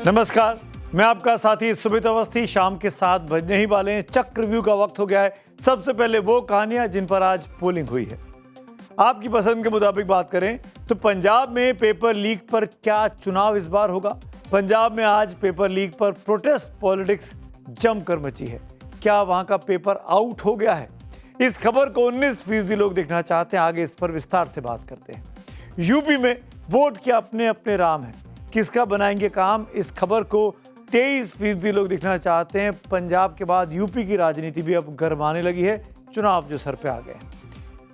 नमस्कार, मैं आपका साथी सुमित अवस्थी। शाम के 7 बजने ही वाले हैं। चक्रव्यूह का वक्त हो गया है। सबसे पहले वो कहानियां जिन पर आज पोलिंग हुई है। आपकी पसंद के मुताबिक बात करें तो पंजाब में पेपर लीक पर क्या चुनाव इस बार होगा? पंजाब में आज पेपर लीक पर प्रोटेस्ट पॉलिटिक्स जमकर मची है। क्या वहां का पेपर आउट हो गया है? इस खबर को 19% लोग देखना चाहते हैं। आगे इस पर विस्तार से बात करते हैं। यूपी में वोट के अपने अपने राम हैं। किसका बनाएंगे काम? इस खबर को 23% लोग देखना चाहते हैं। पंजाब के बाद यूपी की राजनीति भी अब गरमाने लगी है। चुनाव जो सर पे आ गए हैं।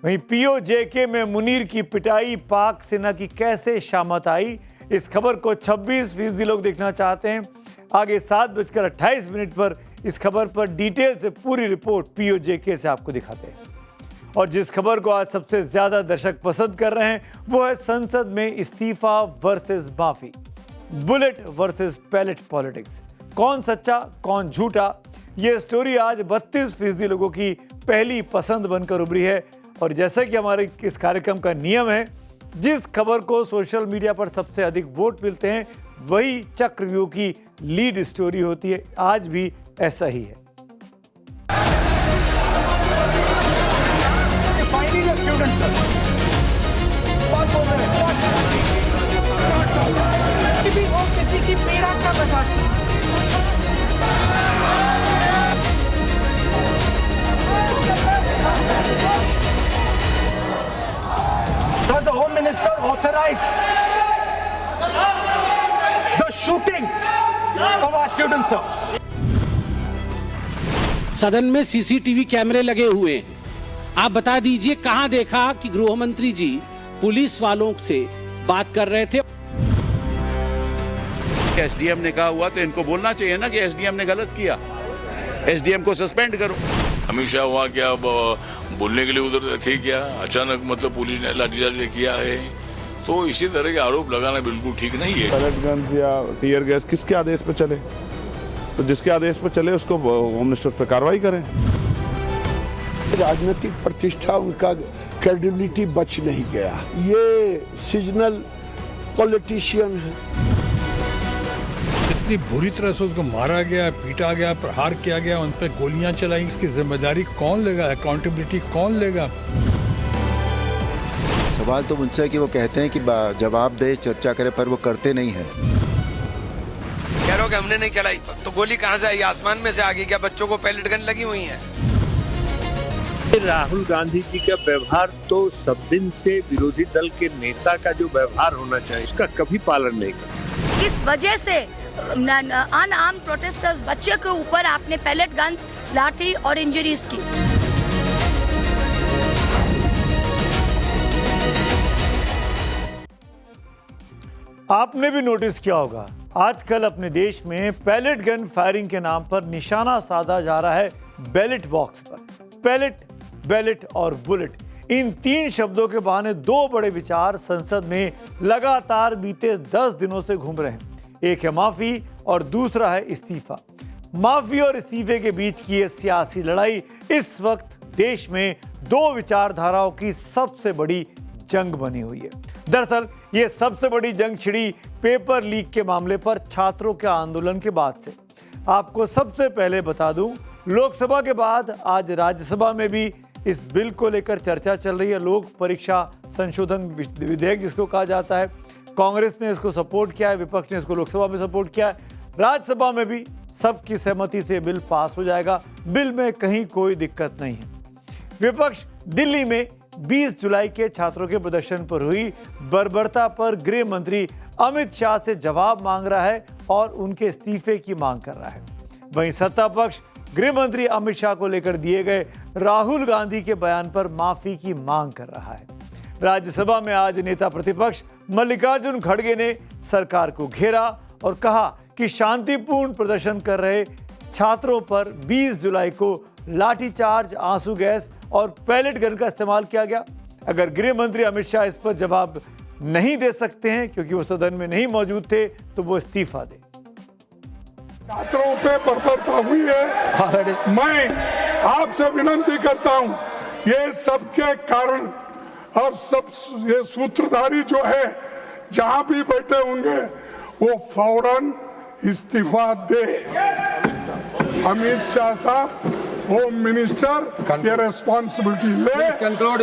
वहीं पीओजेके में मुनीर की पिटाई, पाक सेना की कैसे शामत आई? इस खबर को 26% लोग देखना चाहते हैं। आगे 7:28 पर इस खबर पर डिटेल से पूरी रिपोर्ट पीओजेके से आपको दिखाते हैं। और जिस खबर को आज सबसे ज्यादा दर्शक पसंद कर रहे हैं वो है संसद में इस्तीफा वर्सेस माफी, बुलेट वर्सेस पैलेट पॉलिटिक्स। कौन सच्चा कौन झूठा, ये स्टोरी आज 32% लोगों की पहली पसंद बनकर उभरी है। और जैसा कि हमारे इस कार्यक्रम का नियम है, जिस खबर को सोशल मीडिया पर सबसे अधिक वोट मिलते हैं वही चक्रव्यूह की लीड स्टोरी होती है। आज भी ऐसा ही है। किसी की पीड़ा का बर्दाश्त नहीं। The Home Minister authorized the shooting of our students, sir. सदन में सीसीटीवी कैमरे लगे हुए हैं। आप बता दीजिए कहां देखा कि गृह मंत्री जी पुलिस वालों से बात कर रहे थे? एसडीएम ने कहा हुआ तो इनको बोलना चाहिए ना कि एसडीएम ने गलत किया, एसडीएम को सस्पेंड करो। अमित शाह वहाँ क्या बोलने के लिए उधर थे क्या? अचानक मतलब पुलिस ने लाठीचार्ज किया है, तो इसी तरह के आरोप लगाना बिल्कुल ठीक नहीं है। पैलेट गन या टीयर गैस किसके आदेश पर चले? तो जिसके आदेश पर चले उसको होम मिनिस्टर पर कार्रवाई करें। राजनीतिक प्रतिष्ठा उनका क्रेडिबिलिटी बच नहीं गया। ये सीजनल पॉलिटिशियन है। कितनी बुरी तरह से उसको मारा गया, पीटा गया, प्रहार किया गया, उन पर गोलियां चलाई। इसकी जिम्मेदारी कौन लेगा? अकाउंटेबिलिटी कौन लेगा? सवाल तो मुझसे है कि वो कहते हैं कि जवाब दे, चर्चा करे, पर वो करते नहीं है। कह रहे हो कि हमने नहीं चलाई, तो गोली कहां से आई? आसमान में से आ गई क्या? बच्चों को पैलेट गन लगी हुई है। राहुल गांधी जी का व्यवहार तो सब दिन से विरोधी दल के नेता का जो व्यवहार होना चाहिए उसका कभी पालन नहीं कर। इस वजह से अनआर्म्ड प्रोटेस्टर्स बच्चे के ऊपर आपने पैलेट गन्स, लाठी और इंजरीज की। आपने भी नोटिस किया होगा, आजकल अपने देश में पैलेट गन फायरिंग के नाम पर निशाना साधा जा रहा है बैलेट बॉक्स पर। पैलेट, बैलेट और बुलेट, इन 3 शब्दों के बहाने 2 बड़े विचार संसद में लगातार बीते 10 दिनों से घूम रहे हैं। एक है माफी और दूसरा है इस्तीफा। माफी और इस्तीफे के बीच की ये सियासी लड़ाई इस वक्त देश में 2 विचारधाराओं की सबसे बड़ी जंग बनी हुई है। दरअसल ये सबसे बड़ी जंग छिड़ी पेपर लीक के मामले पर छात्रों के आंदोलन के बाद से। आपको सबसे पहले बता दूं, लोकसभा के बाद आज राज्यसभा में भी इस बिल को लेकर चर्चा चल रही है। लोक परीक्षा संशोधन विधेयक जिसको कहा जाता है, कांग्रेस ने इसको सपोर्ट किया है, विपक्ष ने इसको लोकसभा में सपोर्ट किया है। राज्यसभा में भी सबकी सहमति से बिल पास हो जाएगा। बिल में कहीं कोई दिक्कत नहीं है। विपक्ष दिल्ली में 20 जुलाई के छात्रों के प्रदर्शन पर हुई बर्बरता पर गृह मंत्री अमित शाह से जवाब मांग रहा है और उनके इस्तीफे की मांग कर रहा है। वहीं सत्ता पक्ष गृह मंत्री अमित शाह को लेकर दिए गए राहुल गांधी के बयान पर माफी की मांग कर रहा है। राज्यसभा में आज नेता प्रतिपक्ष मल्लिकार्जुन खड़गे ने सरकार को घेरा और कहा कि शांतिपूर्ण प्रदर्शन कर रहे छात्रों पर 20 जुलाई को लाठीचार्ज, आंसू गैस और पैलेट गन का इस्तेमाल किया गया। अगर गृह मंत्री अमित शाह इस पर जवाब नहीं दे सकते हैं क्योंकि वो सदन में नहीं मौजूद थे, तो वो इस्तीफा दे। छात्रों पे बर्बरता हुई है। मैं आपसे विनती करता हूं, ये सबके कारण और सब ये सूत्रधारी जो है जहां भी बैठे होंगे वो फौरन इस्तीफा दे। अमित शाह साहब, होम मिनिस्टर, ये रेस्पॉन्सिबिलिटी ले,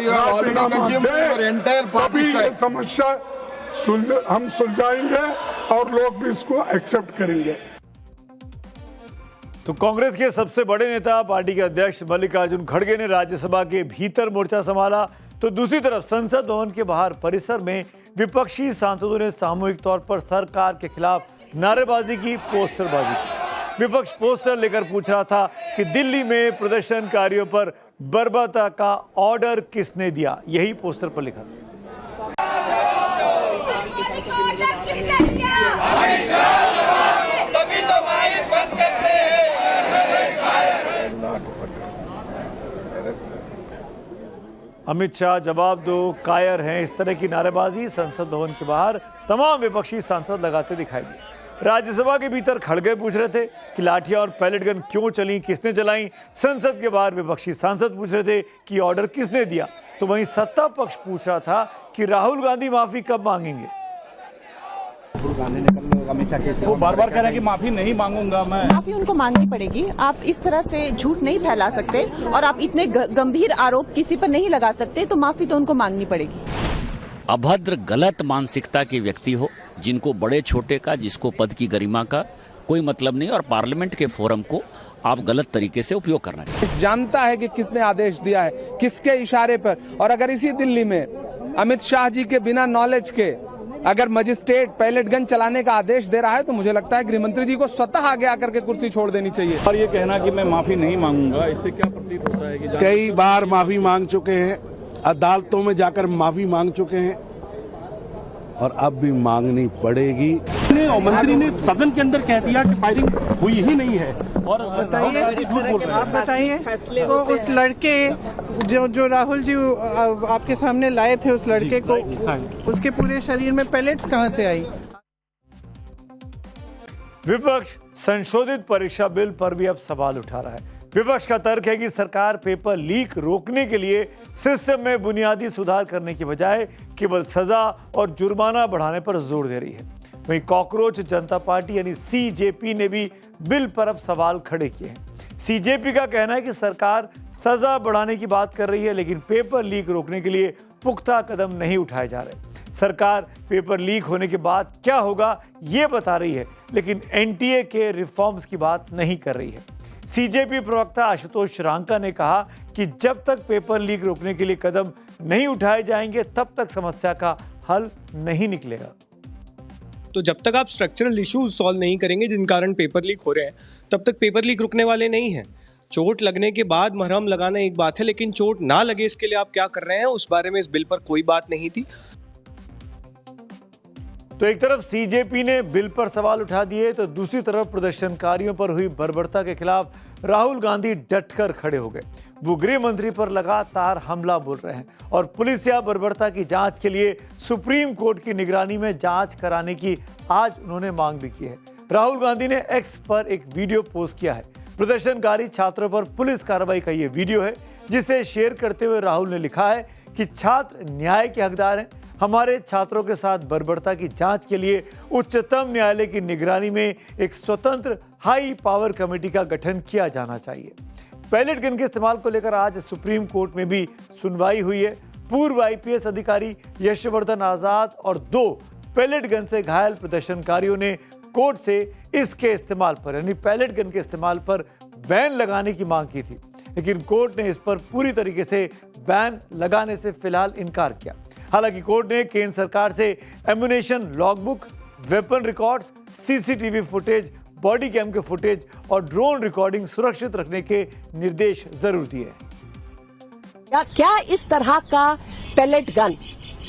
राजीनामा दे, तभी ये समस्या हम सुलझाएंगे और लोग भी इसको एक्सेप्ट करेंगे। तो कांग्रेस के सबसे बड़े नेता पार्टी के अध्यक्ष मल्लिकार्जुन खड़गे ने राज्यसभा के भीतर मोर्चा संभाला, तो दूसरी तरफ संसद भवन के बाहर परिसर में विपक्षी सांसदों ने सामूहिक तौर पर सरकार के खिलाफ नारेबाजी की, पोस्टरबाजी की। विपक्ष पोस्टर लेकर पूछ रहा था कि दिल्ली में प्रदर्शनकारियों पर बर्बरता का ऑर्डर किसने दिया। यही पोस्टर पर लिखा था। अमित शाह जवाब दो, कायर हैं, इस तरह की नारेबाजी संसद भवन के बाहर तमाम विपक्षी सांसद लगाते दिखाई दिए। राज्यसभा के भीतर खड़गे पूछ रहे थे कि लाठियां और पैलेट गन क्यों चली, किसने चलाई। संसद के बाहर विपक्षी सांसद पूछ रहे थे कि ऑर्डर किसने दिया। तो वहीं सत्ता पक्ष पूछ रहा था कि राहुल गांधी माफी कब मांगेंगे। वो बार-बार कह रहे हैं कि माफी नहीं मांगूंगा मैं। माफी उनको मांगनी पड़ेगी। आप इस तरह से झूठ नहीं फैला सकते और आप इतने गंभीर आरोप किसी पर नहीं लगा सकते, तो माफी तो उनको मांगनी पड़ेगी। अभद्र गलत मानसिकता के व्यक्ति हो, जिनको बड़े छोटे का, जिसको पद की गरिमा का कोई मतलब नहीं, और पार्लियामेंट के फोरम को आप गलत तरीके से उपयोग करना चाहिए। जानता है कि किसने आदेश दिया है, किसके इशारे पर, और अगर इसी दिल्ली में अमित शाह जी के बिना नॉलेज के अगर मजिस्ट्रेट पैलेट गन चलाने का आदेश दे रहा है, तो मुझे लगता है गृह मंत्री जी को स्वतः आगे आकर के कुर्सी छोड़ देनी चाहिए। और ये कहना कि मैं माफी नहीं मांगूंगा, इससे क्या प्रतीत होता है कि कई बार माफी मांग चुके हैं, अदालतों में जाकर माफी मांग चुके हैं और अब भी मांगनी पड़ेगी। मंत्री ने सदन के अंदर कह दिया कि फायरिंग हुई ही नहीं है। और बताइए, आप बताइए तो उस लड़के जो राहुल जी आपके सामने लाए थे, उस लड़के को, उसके पूरे शरीर में पैलेट्स कहां से आई? विपक्ष संशोधित परीक्षा बिल पर भी अब सवाल उठा रहा है। विपक्ष का तर्क है कि सरकार पेपर लीक रोकने के लिए सिस्टम में बुनियादी सुधार करने की बजाय केवल सजा और जुर्माना बढ़ाने पर जोर दे रही है। वहीं कॉकरोच जनता पार्टी यानी सीजेपी ने भी बिल पर अब सवाल खड़े किए हैं। सीजेपी का कहना है कि सरकार सजा बढ़ाने की बात कर रही है, लेकिन पेपर लीक रोकने के लिए पुख्ता कदम नहीं उठाए जा रहे। सरकार पेपर लीक होने के बाद क्या होगा ये बता रही है, लेकिन एनटीए के रिफॉर्म्स की बात नहीं कर रही है। सीजेपी प्रवक्ता आशुतोष रांका ने कहा कि जब तक पेपर लीक रोकने के लिए कदम नहीं उठाए जाएंगे, तब तक समस्या का हल नहीं निकलेगा। तो जब तक आप स्ट्रक्चरल इश्यूज सॉल्व नहीं करेंगे जिन कारण पेपर लीक हो रहे हैं, तब तक पेपर लीक रुकने वाले नहीं हैं। चोट लगने के बाद मरहम लगाना एक बात है, लेकिन चोट ना लगे इसके लिए आप क्या कर रहे हैं, उस बारे में इस बिल पर कोई बात नहीं थी। तो एक तरफ सीजेपी ने बिल पर सवाल उठा दिए, तो दूसरी तरफ प्रदर्शनकारियों पर हुई बर्बरता के खिलाफ राहुल गांधी डटकर खड़े हो गए। वो गृह मंत्री पर लगातार हमला बोल रहे हैं और पुलिस या बर्बरता की जांच के लिए सुप्रीम कोर्ट की निगरानी में जांच कराने की आज उन्होंने मांग भी की है। राहुल गांधी ने एक्स पर एक वीडियो पोस्ट किया है। प्रदर्शनकारी छात्रों पर पुलिस कार्रवाई का ये वीडियो है, जिसे शेयर करते हुए राहुल ने लिखा है कि छात्र न्याय के हकदार हैं। हमारे छात्रों के साथ बर्बरता की जांच के लिए उच्चतम न्यायालय की निगरानी में एक स्वतंत्र हाई पावर कमेटी का गठन किया जाना चाहिए। पैलेट गन के इस्तेमाल को लेकर आज सुप्रीम कोर्ट में भी सुनवाई हुई है। पूर्व आईपीएस अधिकारी यशवर्धन आजाद और 2 पैलेट गन से घायल प्रदर्शनकारियों ने कोर्ट से इसके इस्तेमाल पर यानी पैलेट गन के इस्तेमाल पर बैन लगाने की मांग की थी, लेकिन कोर्ट ने इस पर पूरी तरीके से बैन लगाने से फिलहाल इनकार किया। हालांकि कोर्ट ने केंद्र सरकार से ammunition logbook, weapon records, CCTV footage, body cam के फुटेज और ड्रोन रिकॉर्डिंग सुरक्षित रखने के निर्देश जरूर दिए। क्या इस तरह का पैलेट गन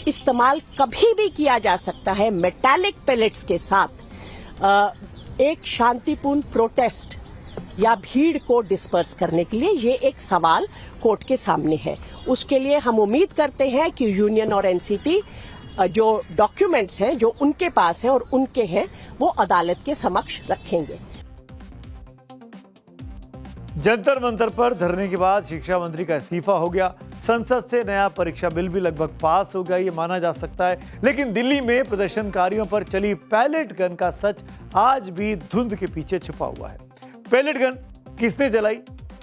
इस्तेमाल कभी भी किया जा सकता है मेटालिक पैलेट्स के साथ एक शांतिपूर्ण प्रोटेस्ट या भीड़ को डिस्पर्स करने के लिए? ये एक सवाल कोर्ट के सामने है। उसके लिए हम उम्मीद करते हैं कि यूनियन और एनसीटी जो डॉक्यूमेंट्स हैं जो उनके पास हैं और उनके हैं, वो अदालत के समक्ष रखेंगे। जंतर मंतर पर धरने के बाद शिक्षा मंत्री का इस्तीफा हो गया। संसद से नया परीक्षा बिल भी लगभग पास हो गया, ये माना जा सकता है। लेकिन दिल्ली में प्रदर्शनकारियों पर चली पैलेट गन का सच आज भी धुंध के पीछे छुपा हुआ है। पैलेट गन किसने चलाई,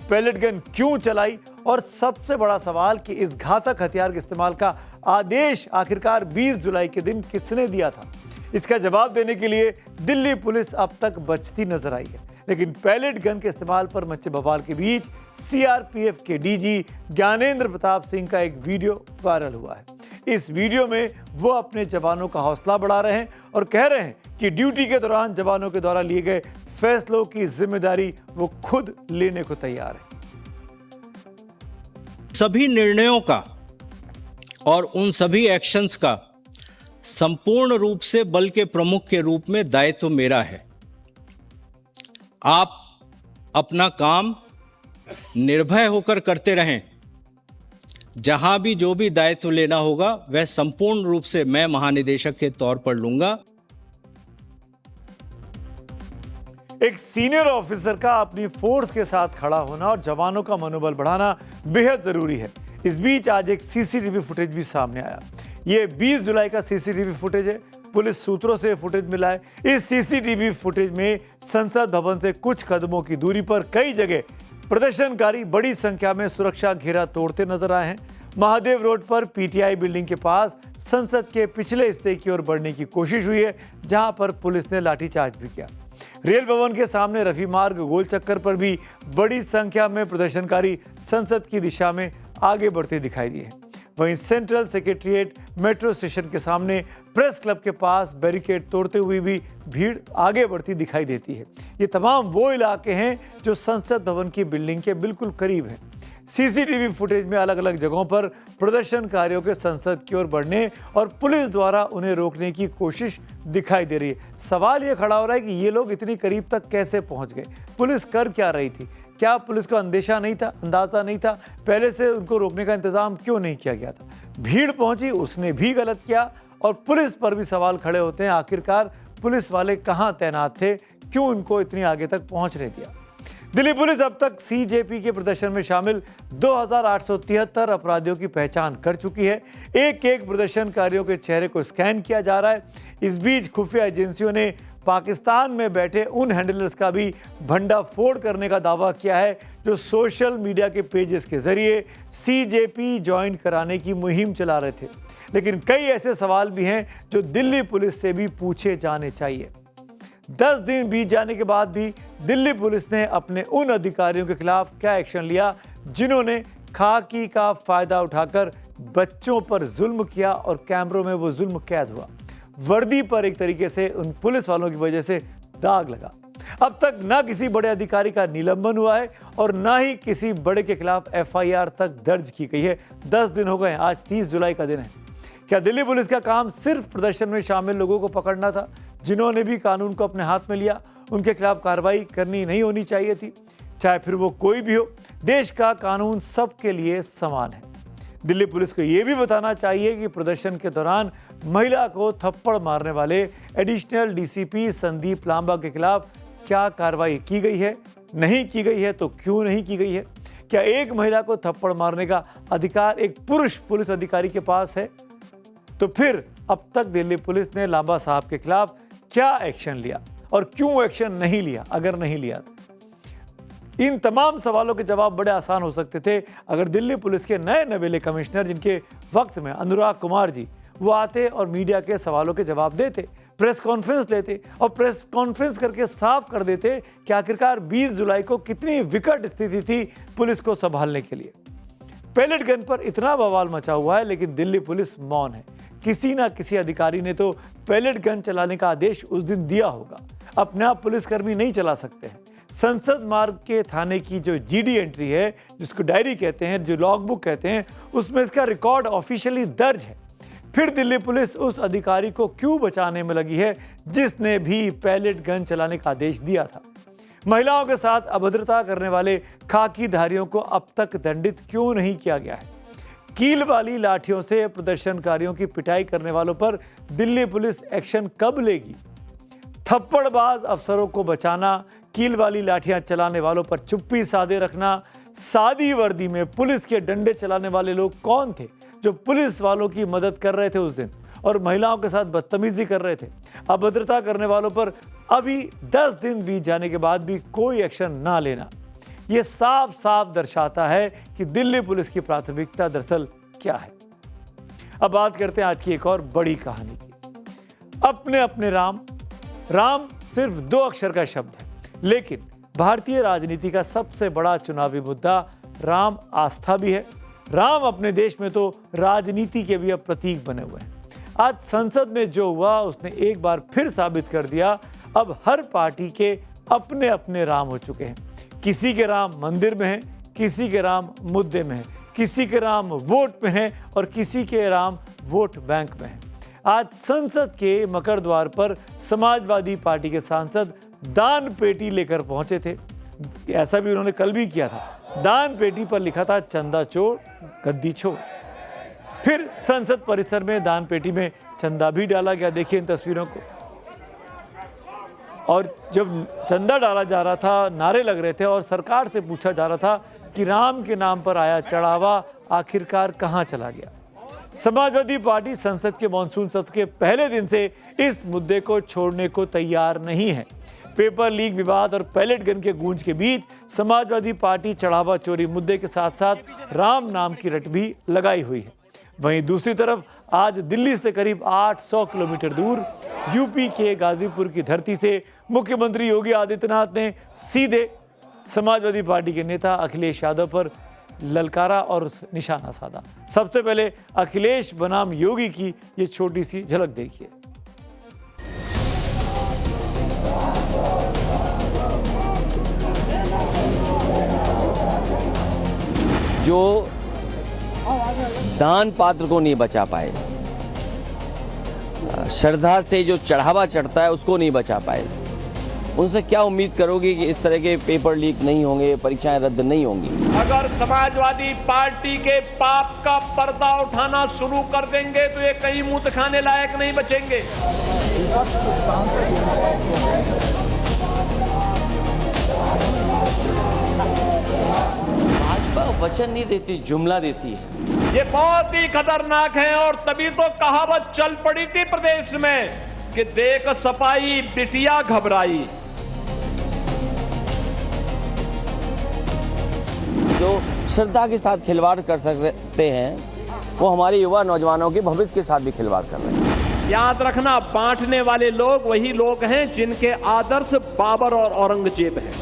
पैलेट गन क्यों चलाई, और सबसे बड़ा सवाल कि इस घातक हथियार के इस्तेमाल का आदेश आखिरकार 20 जुलाई के दिन किसने दिया था, इसका जवाब देने के लिए दिल्ली पुलिस अब तक बचती नजर आई है। लेकिन पैलेट गन के इस्तेमाल पर मचे बवाल के बीच सीआरपीएफ के डीजी ज्ञानेंद्र प्रताप सिंह का एक वीडियो वायरल हुआ है। इस वीडियो में वो अपने जवानों का हौसला बढ़ा रहे हैं और कह रहे हैं कि ड्यूटी के दौरान जवानों के द्वारा लिए गए फैसलों की जिम्मेदारी वो खुद लेने को तैयार है। सभी निर्णयों का और उन सभी एक्शंस का संपूर्ण रूप से बल के प्रमुख के रूप में दायित्व मेरा है। आप अपना काम निर्भय होकर करते रहें। जहां भी जो भी दायित्व लेना होगा वह संपूर्ण रूप से मैं महानिदेशक के तौर पर लूंगा। एक सीनियर ऑफिसर का अपनी फोर्स के साथ खड़ा होना और जवानों का मनोबल बढ़ाना बेहद जरूरी है। इस बीच आज एक सीसीटीवी फुटेज भी सामने आया। ये 20 जुलाई का सीसीटीवी फुटेज है। पुलिस सूत्रों से फुटेज मिला है। इस सीसीटीवी फुटेज में संसद भवन से कुछ कदमों की दूरी पर कई जगह प्रदर्शनकारी बड़ी संख्या में सुरक्षा घेरा तोड़ते नजर आए हैं। महादेव रोड पर पीटीआई बिल्डिंग के पास संसद के पिछले हिस्से की ओर बढ़ने की कोशिश हुई है, जहां पर पुलिस ने लाठीचार्ज भी किया। रेल भवन के सामने रफी मार्ग गोल चक्कर पर भी बड़ी संख्या में प्रदर्शनकारी संसद की दिशा में आगे बढ़ते दिखाई दिए। वहीं सेंट्रल सेक्रेटरीट मेट्रो स्टेशन के सामने प्रेस क्लब के पास बैरिकेड तोड़ते हुए भी भीड़ आगे बढ़ती दिखाई देती है। ये तमाम वो इलाके हैं जो संसद भवन की बिल्डिंग के बिल्कुल करीब हैं। सीसीटीवी फुटेज में अलग अलग जगहों पर प्रदर्शनकारियों के संसद की ओर बढ़ने और पुलिस द्वारा उन्हें रोकने की कोशिश दिखाई दे रही है। सवाल ये खड़ा हो रहा है कि ये लोग इतनी करीब तक कैसे पहुंच गए, पुलिस कर क्या रही थी? क्या पुलिस को अंदेशा नहीं था, अंदाजा नहीं था? पहले से उनको रोकने का इंतजाम क्यों नहीं किया गया था? भीड़ पहुंची, उसने भी गलत किया, और पुलिस पर भी सवाल खड़े होते हैं। आखिरकार पुलिस वाले कहां तैनात थे, क्यों उनको इतनी आगे तक पहुंचने दिया? दिल्ली पुलिस अब तक सीजेपी के प्रदर्शन में शामिल 2873 अपराधियों की पहचान कर चुकी है। एक एक प्रदर्शनकारियों के चेहरे को स्कैन किया जा रहा है। इस बीच खुफिया एजेंसियों ने पाकिस्तान में बैठे उन हैंडलर्स का भी भंडाफोड़ करने का दावा किया है जो सोशल मीडिया के पेजेस के जरिए सीजेपी ज्वाइन कराने की मुहिम चला रहे थे। लेकिन कई ऐसे सवाल भी हैं जो दिल्ली पुलिस से भी पूछे जाने चाहिए। 10 दिन बीत जाने के बाद भी दिल्ली पुलिस ने अपने उन अधिकारियों के खिलाफ क्या एक्शन लिया जिन्होंने खाकी का फायदा उठाकर बच्चों पर जुल्म किया और कैमरों में वो जुल्म कैद हुआ। वर्दी पर एक तरीके से उन पुलिस वालों की वजह से दाग लगा। अब तक ना किसी बड़े अधिकारी का निलंबन हुआ है और ना ही किसी बड़े के खिलाफ एफआईआर तक दर्ज की गई है। 10 दिन हो गए, आज 30 जुलाई का दिन है। क्या दिल्ली पुलिस का काम सिर्फ प्रदर्शन में शामिल लोगों को पकड़ना था? जिन्होंने भी कानून को अपने हाथ में लिया उनके खिलाफ कार्रवाई करनी नहीं होनी चाहिए थी? चाहे फिर वो कोई भी हो, देश का कानून सबके लिए समान है। दिल्ली पुलिस को यह भी बताना चाहिए कि प्रदर्शन के दौरान महिला को थप्पड़ मारने वाले एडिशनल डीसीपी संदीप लांबा के खिलाफ क्या कार्रवाई की गई है, नहीं की गई है तो क्यों नहीं की गई है? क्या एक महिला को थप्पड़ मारने का अधिकार एक पुरुष पुलिस अधिकारी के पास है? तो फिर अब तक दिल्ली पुलिस ने लांबा साहब के खिलाफ क्या एक्शन लिया और क्यों एक्शन नहीं लिया, अगर नहीं लिया तो? इन तमाम सवालों के जवाब बड़े आसान हो सकते थे अगर दिल्ली पुलिस के नए नवेले कमिश्नर, जिनके वक्त में अनुराग कुमार जी, वो आते और मीडिया के सवालों के जवाब देते, प्रेस कॉन्फ्रेंस लेते और प्रेस कॉन्फ्रेंस करके साफ कर देते कि आखिरकार 20 जुलाई को कितनी विकट स्थिति थी पुलिस को संभालने के लिए। पैलेट गन पर इतना बवाल मचा हुआ है लेकिन दिल्ली पुलिस मौन है। किसी ना किसी अधिकारी ने तो पैलेट गन चलाने का आदेश उस दिन दिया होगा। अपने आप पुलिसकर्मी नहीं चला सकते हैं। संसद मार्ग के थाने की जो जीडी एंट्री है, जिसको डायरी कहते हैं, जो लॉग बुक कहते हैं, उसमें इसका रिकॉर्ड ऑफिशियली दर्ज है। फिर दिल्ली पुलिस उस अधिकारी को क्यों बचाने में लगी है जिसने भी पैलेट गन चलाने का आदेश दिया था? महिलाओं के साथ अभद्रता करने वाले खाकीधारियों को अब तक दंडित क्यों नहीं किया गया है? कील वाली लाठियों से प्रदर्शनकारियों की पिटाई करने वालों पर दिल्ली पुलिस एक्शन कब लेगी? थप्पड़बाज अफसरों को बचाना, कील वाली लाठियां चलाने वालों पर चुप्पी साधे रखना, सादी वर्दी में पुलिस के डंडे चलाने वाले लोग कौन थे जो पुलिस वालों की मदद कर रहे थे उस दिन और महिलाओं के साथ बदतमीजी कर रहे थे। अभद्रता करने वालों पर अभी 10 दिन बीत जाने के बाद भी कोई एक्शन ना लेना, यह साफ साफ दर्शाता है कि दिल्ली पुलिस की प्राथमिकता दरअसल क्या है। अब बात करते हैं आज की एक और बड़ी कहानी की। अपने अपने राम। राम सिर्फ 2 अक्षर का शब्द है, लेकिन भारतीय राजनीति का सबसे बड़ा चुनावी मुद्दा राम आस्था भी है। राम अपने देश में तो राजनीति के भी अब प्रतीक बने हुए हैं। आज संसद में जो हुआ उसने एक बार फिर साबित कर दिया, अब हर पार्टी के अपने अपने राम हो चुके हैं। किसी के राम मंदिर में हैं, किसी के राम मुद्दे में हैं, किसी के राम वोट में हैं और किसी के राम वोट बैंक में हैं। आज संसद के मकर द्वार पर समाजवादी पार्टी के सांसद दान पेटी लेकर पहुंचे थे। ऐसा भी उन्होंने कल भी किया था। दान पेटी पर लिखा था चंदा चोर गद्दी छोड़। फिर संसद परिसर में दान पेटी में चंदा भी डाला गया। देखिए इन तस्वीरों को। और जब चंदा डाला जा रहा था, नारे लग रहे थे और सरकार से पूछा जा रहा था कि राम के नाम पर आया चढ़ावा आखिरकार कहां चला गया। समाजवादी पार्टी संसद के मॉनसून सत्र के पहले दिन से इस मुद्दे को छोड़ने को तैयार नहीं है। पेपर लीक विवाद और पैलेट गन के गूंज के बीच समाजवादी पार्टी चढ़ावा चोरी मुद्दे के साथ साथ राम नाम की रट भी लगाई हुई है। वहीं दूसरी तरफ आज दिल्ली से करीब 800 किलोमीटर दूर यूपी के गाजीपुर की धरती से मुख्यमंत्री योगी आदित्यनाथ ने सीधे समाजवादी पार्टी के नेता अखिलेश यादव पर ललकारा और निशाना साधा। सबसे पहले अखिलेश बनाम योगी की ये छोटी सी झलक देखिए। जो दान पात्र को नहीं बचा पाए, श्रद्धा से जो चढ़ावा चढ़ता है उसको नहीं बचा पाए, उनसे क्या उम्मीद करोगे कि इस तरह के पेपर लीक नहीं होंगे, परीक्षाएं रद्द नहीं होंगी? अगर समाजवादी पार्टी के पाप का पर्दा उठाना शुरू कर देंगे तो ये कहीं मुंह दिखाने लायक नहीं बचेंगे। भाजपा वचन नहीं देती, जुमला देती है। ये बहुत ही खतरनाक है और तभी तो कहावत चल पड़ी थी प्रदेश में कि देख सफाई बिटिया घबराई। जो श्रद्धा के साथ खिलवाड़ कर सकते हैं वो हमारे युवा नौजवानों के भविष्य के साथ भी खिलवाड़ कर रहे हैं। याद रखना, बांटने वाले लोग वही लोग हैं जिनके आदर्श बाबर और औरंगजेब हैं।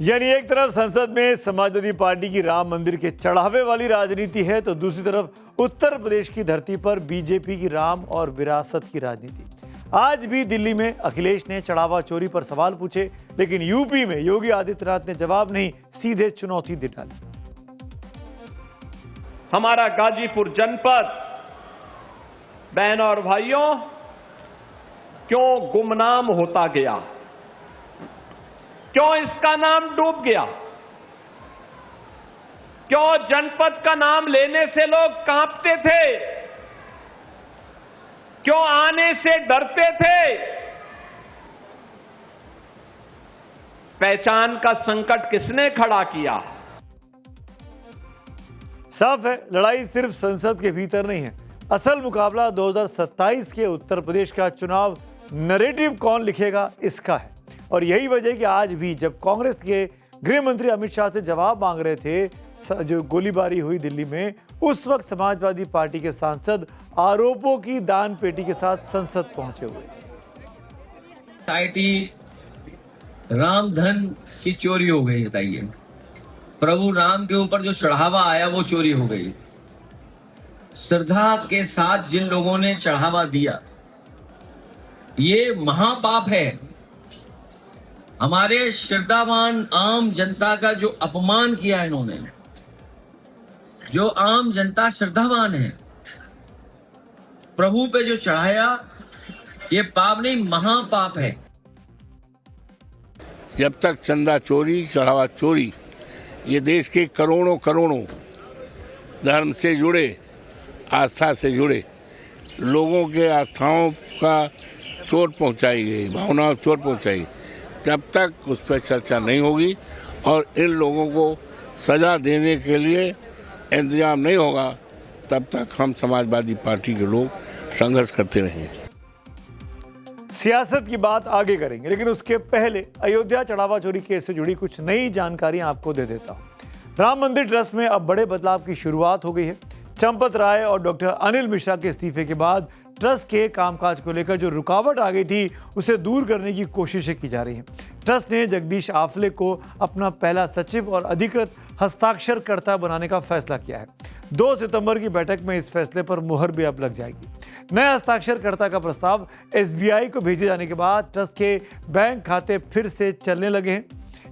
यानी एक तरफ संसद में समाजवादी पार्टी की राम मंदिर के चढ़ावे वाली राजनीति है तो दूसरी तरफ उत्तर प्रदेश की धरती पर बीजेपी की राम और विरासत की राजनीति। आज भी दिल्ली में अखिलेश ने चढ़ावा चोरी पर सवाल पूछे, लेकिन यूपी में योगी आदित्यनाथ ने जवाब नहीं, सीधे चुनौती दे डाली। हमारा गाजीपुर जनपद, बहन और भाइयों, क्यों गुमनाम होता गया, क्यों इसका नाम डूब गया, क्यों जनपद का नाम लेने से लोग कांपते थे, क्यों आने से डरते थे? पहचान का संकट किसने खड़ा किया? साफ है, लड़ाई सिर्फ संसद के भीतर नहीं है। असल मुकाबला 2027 के उत्तर प्रदेश का चुनाव नैरेटिव कौन लिखेगा इसका है। और यही वजह कि आज भी जब कांग्रेस के गृह मंत्री अमित शाह से जवाब मांग रहे थे जो गोलीबारी हुई दिल्ली में, उस वक्त समाजवादी पार्टी के सांसद आरोपों की दान पेटी के साथ संसद पहुंचे हुए। सोसाइटी राम धन की चोरी हो गई, बताइए। प्रभु राम के ऊपर जो चढ़ावा आया वो चोरी हो गई। श्रद्धा के साथ जिन लोगों ने चढ़ावा दिया, ये महापाप है। हमारे श्रद्धावान आम जनता का जो अपमान किया इन्होंने, जो आम जनता श्रद्धावान है, प्रभु पे जो चढ़ाया, ये पाप नहीं महापाप है। जब तक चंदा चोरी, चढ़ावा चोरी, ये देश के करोड़ों करोड़ों धर्म से जुड़े, आस्था से जुड़े लोगों के आस्थाओं का चोट पहुंचाई गई, भावनाओं को चोट पहुंचाई, तब तक उस पर चर्चा नहीं होगी और इन लोगों को सजा देने के लिए इंतजाम नहीं होगा, तब तक हम समाजवादी पार्टी के लोग संघर्ष करते रहेंगे। सियासत की बात आगे करेंगे, लेकिन उसके पहले अयोध्या चढ़ावा चोरी केस से जुड़ी कुछ नई जानकारियां आपको दे देता हूं। राम मंदिर ट्रस्ट में अब बड़े बदलाव की शुरुआत हो गई है। चंपत राय और डॉक्टर अनिल मिश्रा के इस्तीफे के बाद ट्रस्ट के कामकाज को लेकर जो रुकावट आ गई थी उसे दूर करने की कोशिशें की जा रही हैं। ट्रस्ट ने जगदीश आफले को अपना पहला सचिव और अधिकृत हस्ताक्षरकर्ता बनाने का फैसला किया है। 2 सितंबर की बैठक में इस फैसले पर मुहर भी अब लग जाएगी। नए हस्ताक्षरकर्ता का प्रस्ताव SBI को भेजे जाने के बाद ट्रस्ट के बैंक खाते फिर से चलने लगे हैं।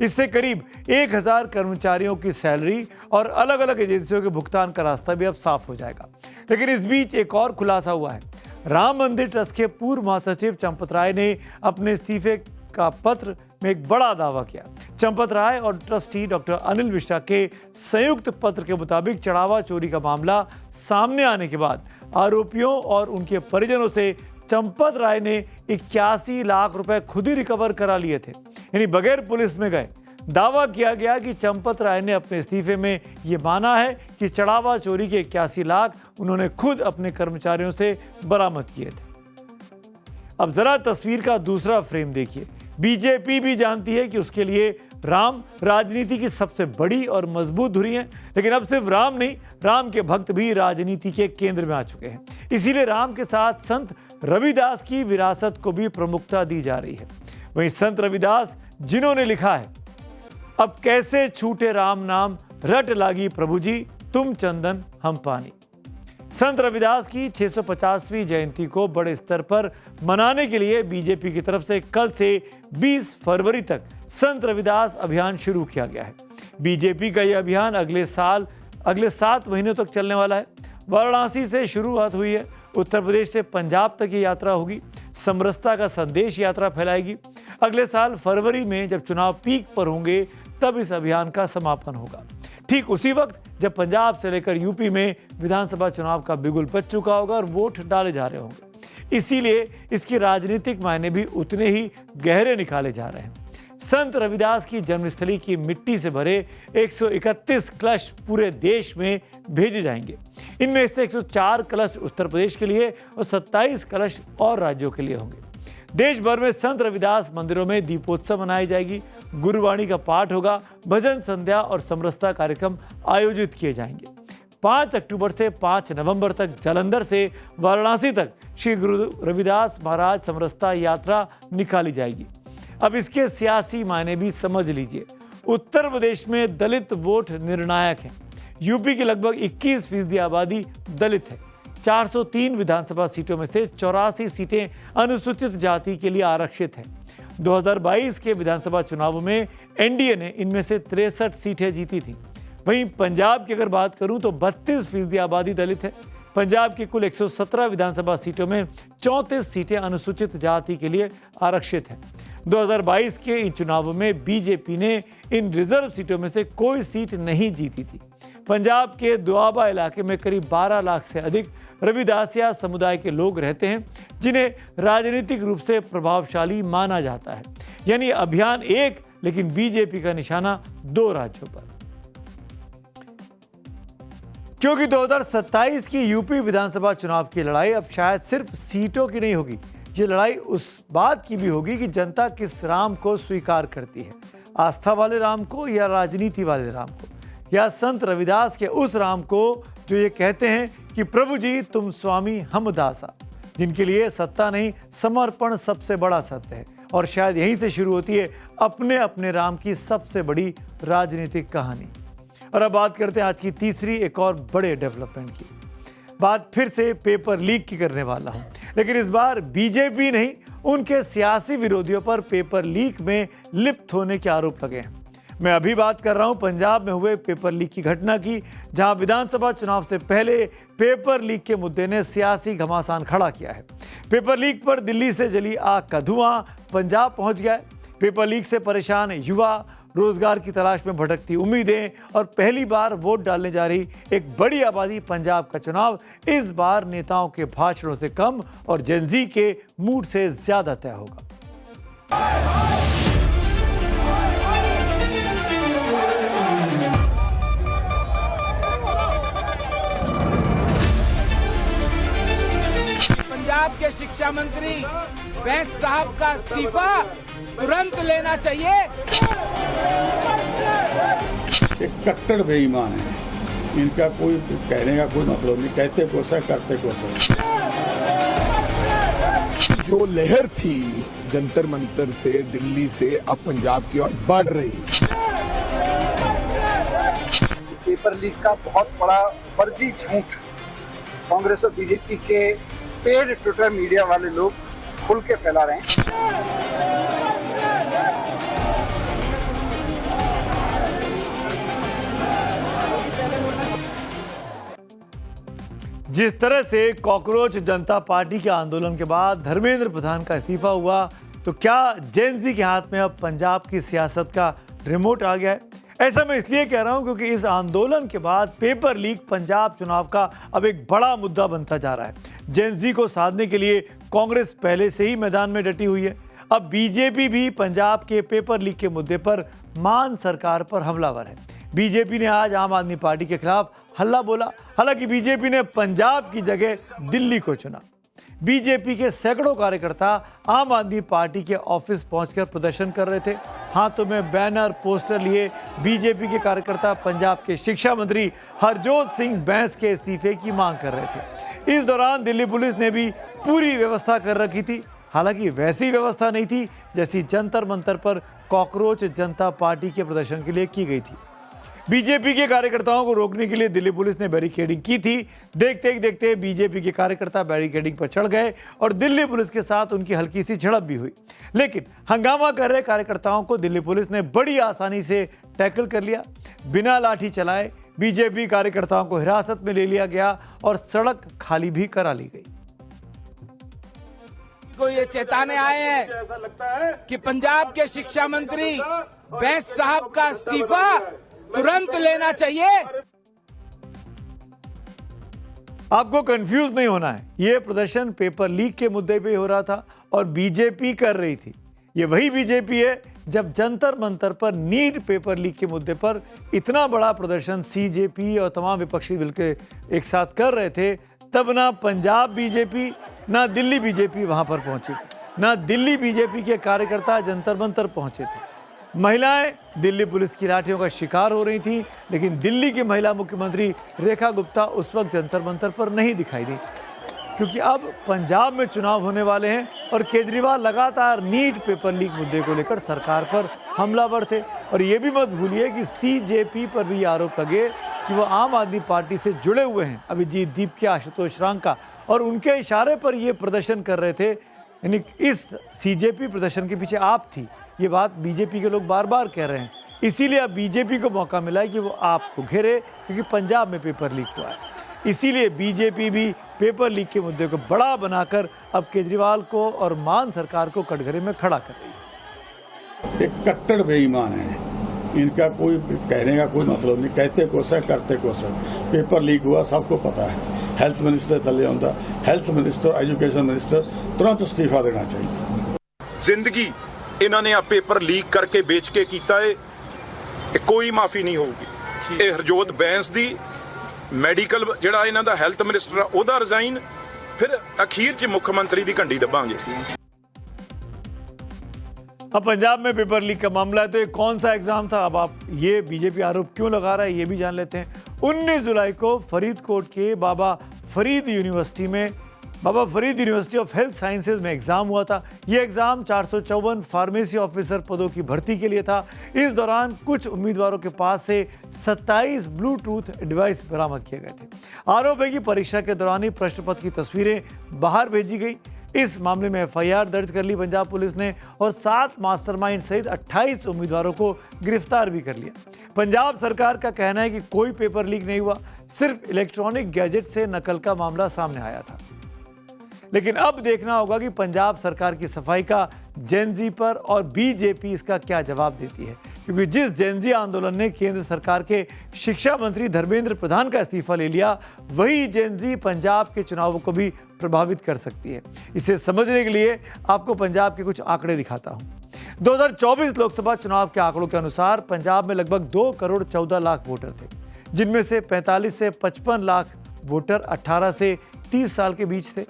इससे करीब 1000 कर्मचारियों की सैलरी और अलग अलग एजेंसियों के भुगतान का रास्ता भी अब साफ हो जाएगा। लेकिन इस बीच एक और खुलासा हुआ है। राम मंदिर ट्रस्ट के पूर्व महासचिव चंपत राय ने अपने इस्तीफे का पत्र में एक बड़ा दावा किया। चंपत राय और ट्रस्टी डॉक्टर अनिल मिश्रा के संयुक्त पत्र के मुताबिक चढ़ावा चोरी का मामला सामने आने के बाद आरोपियों और उनके परिजनों से चंपत राय ने 81 लाख रुपए खुद ही रिकवर करा लिए थे, यानी बगैर पुलिस में गए। दावा किया गया कि चंपत राय ने अपने इस्तीफे में ये माना है कि चढ़ावा चोरी के 81 लाख उन्होंने खुद अपने कर्मचारियों से बरामद किए थे। अब जरा तस्वीर का दूसरा फ्रेम देखिए। बीजेपी भी जानती है कि उसके लिए राम राजनीति की सबसे बड़ी और मजबूत धुरी है, लेकिन अब सिर्फ राम नहीं, राम के भक्त भी राजनीति के केंद्र में आ चुके हैं। इसीलिए राम के साथ संत रविदास की विरासत को भी प्रमुखता दी जा रही है। वहीं संत रविदास जिन्होंने लिखा है, अब कैसे छूटे राम नाम, रट लागी प्रभु जी, तुम चंदन हम पानी। संत रविदास की 650वीं जयंती को बड़े स्तर पर मनाने के लिए बीजेपी की तरफ से कल से 20 फरवरी तक संत रविदास अभियान शुरू किया गया है। बीजेपी का यह अभियान अगले 7 महीनों तक चलने वाला है। वाराणसी से शुरुआत हुई है, उत्तर प्रदेश से पंजाब तक ये यात्रा होगी। समरसता का संदेश यात्रा फैलाएगी। अगले साल फरवरी में जब चुनाव पीक पर होंगे तब इस अभियान का समापन होगा। ठीक उसी वक्त जब पंजाब से लेकर यूपी में विधानसभा चुनाव का बिगुल बज चुका होगा और वोट डाले जा रहे होंगे। इसीलिए इसके राजनीतिक मायने भी उतने ही गहरे निकाले जा रहे हैं। संत रविदास की जन्मस्थली की मिट्टी से भरे 131 कलश पूरे देश में भेजे जाएंगे। इनमें से 104 कलश उत्तर प्रदेश के लिए और 27 कलश और राज्यों के लिए होंगे। देश भर में संत रविदास मंदिरों में दीपोत्सव मनाई जाएगी, गुरुवाणी का पाठ होगा, भजन संध्या और समरसता कार्यक्रम आयोजित किए जाएंगे। 5 अक्टूबर से 5 नवंबर तक जालंधर से वाराणसी तक श्री गुरु रविदास महाराज समरसता यात्रा निकाली जाएगी। अब इसके सियासी मायने भी समझ लीजिए। उत्तर प्रदेश में दलित वोट निर्णायक है। यूपी की लगभग 21% आबादी दलित है। 403 विधानसभा सीटों में से 84 सीटें अनुसूचित जाति के लिए आरक्षित हैं। 2022 के विधानसभा चुनावों में एनडीए ने इनमें से 63 सीटें जीती थी। वहीं पंजाब की अगर बात करूं तो 32% आबादी दलित है। पंजाब की कुल 117 विधानसभा सीटों में 34 सीटें अनुसूचित जाति के लिए आरक्षित हैं। 2022 के इन चुनावों में बीजेपी ने इन रिजर्व सीटों में से कोई सीट नहीं जीती थी। पंजाब के दोआबा इलाके में करीब 12 लाख से अधिक रविदासिया समुदाय के लोग रहते हैं, जिन्हें राजनीतिक रूप से प्रभावशाली माना जाता है। यानी अभियान एक, लेकिन बीजेपी का निशाना 2 राज्यों पर। क्योंकि 2027 की यूपी विधानसभा चुनाव की लड़ाई अब शायद सिर्फ सीटों की नहीं होगी, ये लड़ाई उस बात की भी होगी कि जनता किस राम को स्वीकार करती है, आस्था वाले राम को या राजनीति वाले राम को, या संत रविदास के उस राम को जो ये कहते हैं कि प्रभु जी तुम स्वामी हम दासा, जिनके लिए सत्ता नहीं समर्पण सबसे बड़ा सत्य है। और शायद यहीं से शुरू होती है अपने अपने राम की सबसे बड़ी राजनीतिक कहानी। और अब बात करते हैं आज की तीसरी एक और बड़े डेवलपमेंट की। बात फिर से पेपर लीक की करने वाला हूं, लेकिन इस बार बीजेपी नहीं, उनके सियासी विरोधियों पर पेपर लीक में लिप्त होने के आरोप लगे हैं। मैं अभी बात कर रहा हूं पंजाब में हुए पेपर लीक की घटना की, जहां विधानसभा चुनाव से पहले पेपर लीक के मुद्दे ने सियासी घमासान खड़ा किया है। पेपर लीक पर दिल्ली से जली आग का धुआं पंजाब पहुंच गया है। पेपर लीक से परेशान युवा रोजगार की तलाश में भटकती उम्मीदें और पहली बार वोट डालने जा रही एक बड़ी आबादी पंजाब का चुनाव इस बार नेताओं के भाषणों से कम और जेनजी के मूड से ज्यादा तय होगा। पंजाब के शिक्षा मंत्री बैंस साहब का इस्तीफा तुरंत लेना चाहिए। एक कट्टर बेईमान है, इनका कोई कहने का कोई मतलब नहीं, कहते कुछ है करते कुछ है। जो लहर थी जंतर मंतर से दिल्ली से अब पंजाब की ओर बढ़ रही, पेपर लीक का बहुत बड़ा फर्जी झूठ कांग्रेस और बीजेपी के पेड ट्विटर मीडिया वाले लोग खुल के फैला रहे हैं। जिस तरह से कॉकरोच जनता पार्टी के आंदोलन के बाद धर्मेंद्र प्रधान का इस्तीफा हुआ, तो क्या जेनजी के हाथ में अब पंजाब की सियासत का रिमोट आ गया है? ऐसा मैं इसलिए कह रहा हूं क्योंकि इस आंदोलन के बाद पेपर लीक पंजाब चुनाव का अब एक बड़ा मुद्दा बनता जा रहा है। जेनजी को साधने के लिए कांग्रेस पहले से ही मैदान में डटी हुई है। अब बीजेपी भी पंजाब के पेपर लीक के मुद्दे पर मान सरकार पर हमलावर है। बीजेपी ने आज आम आदमी पार्टी के खिलाफ हल्ला बोला। हालांकि बीजेपी ने पंजाब की जगह दिल्ली को चुना। बीजेपी के सैकड़ों कार्यकर्ता आम आदमी पार्टी के ऑफिस पहुंचकर प्रदर्शन कर रहे थे। हाथों में बैनर पोस्टर लिए बीजेपी के कार्यकर्ता पंजाब के शिक्षा मंत्री हरजोत सिंह बैंस के इस्तीफे की मांग कर रहे थे। इस दौरान दिल्ली पुलिस ने भी पूरी व्यवस्था कर रखी थी। हालांकि वैसी व्यवस्था नहीं थी जैसी जंतर मंतर पर कॉकरोच जनता पार्टी के प्रदर्शन के लिए की गई थी। बीजेपी के कार्यकर्ताओं को रोकने के लिए दिल्ली पुलिस ने बैरिकेडिंग की थी। देखते ही देखते बीजेपी के कार्यकर्ता बैरिकेडिंग पर चढ़ गए और दिल्ली पुलिस के साथ उनकी हल्की सी झड़प भी हुई। लेकिन हंगामा कर रहे कार्यकर्ताओं को दिल्ली पुलिस ने बड़ी आसानी से टैकल कर लिया। बिना लाठी चलाए बीजेपी कार्यकर्ताओं को हिरासत में ले लिया गया और सड़क खाली भी करा ली गई। को ये चेताने आए हैं कि पंजाब के शिक्षा मंत्री बैंस साहब का इस्तीफा तुरंत लेना चाहिए। आपको कंफ्यूज नहीं होना है, यह प्रदर्शन पेपर लीक के मुद्दे पे हो रहा था और बीजेपी कर रही थी। ये वही बीजेपी है जब जंतर मंतर पर नीट पेपर लीक के मुद्दे पर इतना बड़ा प्रदर्शन सीजेपी और तमाम विपक्षी मिलकर एक साथ कर रहे थे, तब ना पंजाब बीजेपी ना दिल्ली बीजेपी वहां पर पहुंची थी, ना दिल्ली बीजेपी के कार्यकर्ता जंतर मंतर पहुंचे थे। महिलाएं दिल्ली पुलिस की लाठियों का शिकार हो रही थीं, लेकिन दिल्ली की महिला मुख्यमंत्री रेखा गुप्ता उस वक्त जंतर मंतर पर नहीं दिखाई दी, क्योंकि अब पंजाब में चुनाव होने वाले हैं और केजरीवाल लगातार नीट पेपर लीक मुद्दे को लेकर सरकार पर हमलावर थे। और ये भी मत भूलिए कि सीजेपी पर भी आरोप लगे कि वो आम आदमी पार्टी से जुड़े हुए हैं, अभिजीत दीपके, आशुतोष रांका, और उनके इशारे पर ये प्रदर्शन कर रहे थे। यानी इस सीजेपी प्रदर्शन के पीछे आप थी, ये बात बीजेपी के लोग बार बार कह रहे हैं। इसीलिए अब बीजेपी को मौका मिला है कि वो आपको घेरे, क्योंकि पंजाब में पेपर लीक हुआ है। इसीलिए बीजेपी भी पेपर लीक के मुद्दे को बड़ा बनाकर अब केजरीवाल को और मान सरकार को कटघरे में खड़ा कर रही है। एक कट्टर बेईमान है, इनका कोई कहने का कोई मतलब नहीं, कहते कुछ है करते कुछ है। पेपर लीक हुआ सबको पता है। हेल्थ मिनिस्टर थले आंदा, हेल्थ मिनिस्टर, एजुकेशन मिनिस्टर तुरंत इस्तीफा देना चाहिए। जिंदगी इन्हों ने पेपर लीक करके बेच के किया है, कोई माफी नहीं होगी। ये हरजोत बैंस दी मैडिकल जिहड़ा इन्हां दा हेल्थ मिनिस्टर ओहदा रिजाइन, फिर अखीर च मुख्यमंत्री दी घंटी दबांगे। अब पंजाब में पेपर लीक का मामला है, तो ये कौन सा एग्जाम था? अब आप ये बीजेपी आरोप क्यों लगा रहा है ये भी जान लेते हैं। 19 जुलाई को फरीदकोट के Baba Farid university of health sciences में एग्जाम हुआ था। ये एग्जाम 454 फार्मेसी ऑफिसर पदों की भर्ती के लिए था। इस दौरान कुछ उम्मीदवारों के पास से 27 ब्लूटूथ डिवाइस बरामद किए गए थे। आरोप है कि परीक्षा के दौरान ही प्रश्न पत्र की तस्वीरें बाहर भेजी गई। इस मामले में एफआईआर दर्ज कर ली पंजाब पुलिस ने और 7 मास्टरमाइंड सहित 28 उम्मीदवारों को गिरफ्तार भी कर लिया। पंजाब सरकार का कहना है कि कोई पेपर लीक नहीं हुआ, सिर्फ इलेक्ट्रॉनिक गैजेट से नकल का मामला सामने आया था। लेकिन अब देखना होगा कि पंजाब सरकार की सफाई का जेनजी पर और बीजेपी इसका क्या जवाब देती है, क्योंकि जिस जेनजी आंदोलन ने केंद्र सरकार के शिक्षा मंत्री धर्मेंद्र प्रधान का इस्तीफा ले लिया, वही जेनजी पंजाब के चुनावों को भी प्रभावित कर सकती है। इसे समझने के लिए आपको पंजाब के कुछ आंकड़े दिखाता हूं। 2024 लोकसभा चुनाव के आंकड़ों के अनुसार पंजाब में लगभग 2 करोड़ 14 लाख वोटर थे, जिनमें से 45 से 55 लाख वोटर 18 से 30 साल के बीच थे।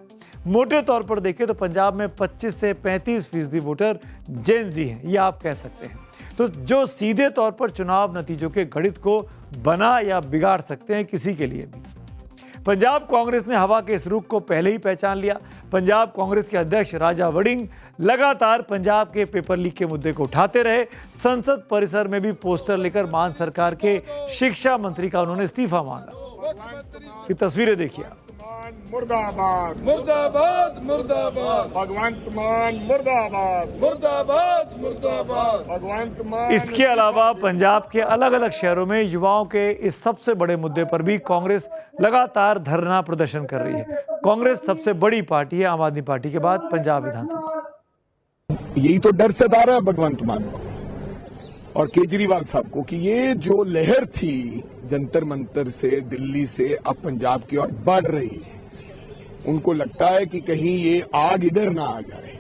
मोटे तौर पर देखें तो पंजाब में 25 से 35% वोटर जेनजी हैं, ये आप कह सकते हैं। तो जो सीधे तौर पर चुनाव नतीजों के गणित को बना या बिगाड़ सकते हैं किसी के लिए भी। पंजाब कांग्रेस ने हवा के इस रुख को पहले ही पहचान लिया। पंजाब कांग्रेस के अध्यक्ष राजा वड़िंग लगातार पंजाब के पेपर लीक के मुद्दे को उठाते रहे। संसद परिसर में भी पोस्टर लेकर मान सरकार के शिक्षा मंत्री का उन्होंने इस्तीफा मांगा। ये तस्वीरें देखिए। मुर्दाबाद मुर्दाबाद मुर्दाबाद भगवंत मान मुर्दाबाद मुर्दाबाद मुर्दाबाद भगवंत मान। इसके अलावा पंजाब के अलग अलग शहरों में युवाओं के इस सबसे बड़े मुद्दे पर भी कांग्रेस लगातार धरना प्रदर्शन कर रही है। कांग्रेस सबसे बड़ी पार्टी है आम आदमी पार्टी के बाद पंजाब विधानसभा। यही तो डर सता रहा है भगवंत मान और केजरीवाल साहब को कि ये जो लहर थी जंतर मंतर से दिल्ली से अब पंजाब की ओर बढ़ रही है, उनको लगता है कि कहीं ये आग इधर ना आ जाए।